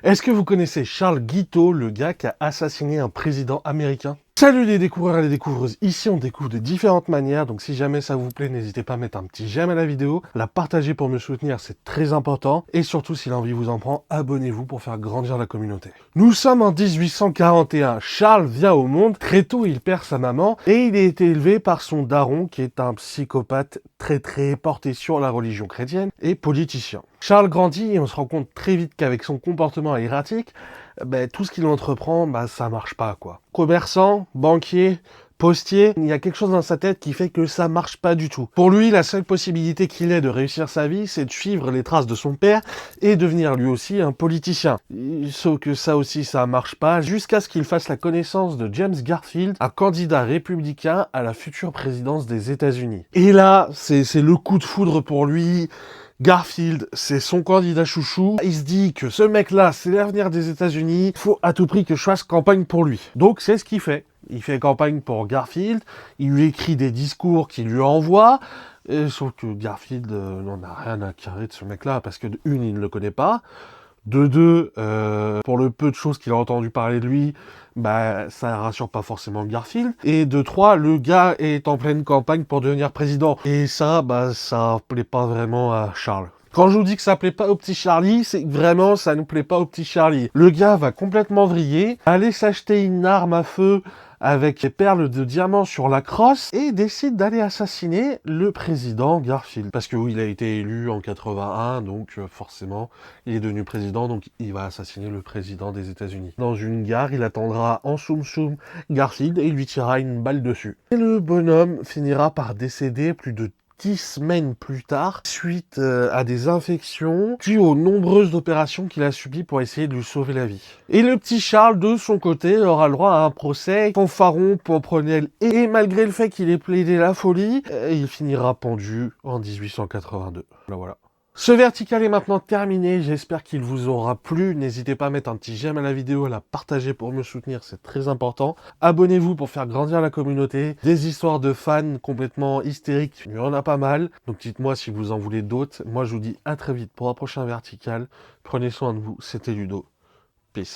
Est-ce que vous connaissez Charles Guiteau, le gars qui a assassiné un président américain? Salut les découvreurs et les découvreuses, ici on découvre de différentes manières, donc si jamais ça vous plaît, n'hésitez pas à mettre un petit j'aime à la vidéo, la partager pour me soutenir, c'est très important, et surtout si l'envie vous en prend, abonnez-vous pour faire grandir la communauté. Nous sommes en 1841, Charles vient au monde, très tôt il perd sa maman, et il a été élevé par son daron qui est un psychopathe très porté sur la religion chrétienne et politicien. Charles grandit et on se rend compte très vite qu'avec son comportement erratique, tout ce qu'il entreprend, ça marche pas, quoi. Commerçant, banquier, postier, il y a quelque chose dans sa tête qui fait que ça marche pas du tout. Pour lui, la seule possibilité qu'il ait de réussir sa vie, c'est de suivre les traces de son père et devenir lui aussi un politicien. Sauf que ça aussi, ça marche pas, jusqu'à ce qu'il fasse la connaissance de James Garfield, un candidat républicain à la future présidence des États-Unis. Et là, c'est le coup de foudre pour lui. Garfield, c'est son candidat chouchou. Il se dit que ce mec-là, c'est l'avenir des États-Unis. Il faut à tout prix que je fasse campagne pour lui. Donc, c'est ce qu'il fait. Il fait campagne pour Garfield. Il lui écrit des discours qu'il lui envoie. Sauf que Garfield n'en a rien à carrer de ce mec-là, parce que de une, il ne le connaît pas. De deux, pour le peu de choses qu'il a entendu parler de lui, ça rassure pas forcément Garfield. Et de trois, le gars est en pleine campagne pour devenir président. Et ça, ça plaît pas vraiment à Charles. Quand je vous dis que ça plaît pas au petit Charlie, c'est que vraiment ça ne plaît pas au petit Charlie. Le gars va complètement vriller, aller s'acheter une arme à feu avec les perles de diamants sur la crosse et décide d'aller assassiner le président Garfield. Parce que oui, il a été élu en 81, donc forcément, il est devenu président, donc il va assassiner le président des États-Unis. Dans une gare, il attendra en soum Garfield et il lui tirera une balle dessus. Et le bonhomme finira par décéder plus de 10 semaines plus tard, suite à des infections dues aux nombreuses opérations qu'il a subies pour essayer de lui sauver la vie. Et le petit Charles, de son côté, aura le droit à un procès fanfaron, pomprenel, et malgré le fait qu'il ait plaidé la folie, il finira pendu en 1882. Voilà. Ce vertical est maintenant terminé, j'espère qu'il vous aura plu. N'hésitez pas à mettre un petit j'aime à la vidéo, à la partager pour me soutenir, c'est très important. Abonnez-vous pour faire grandir la communauté. Des histoires de fans complètement hystériques, il y en a pas mal. Donc dites-moi si vous en voulez d'autres. Moi je vous dis à très vite pour un prochain vertical. Prenez soin de vous, c'était Ludo. Peace.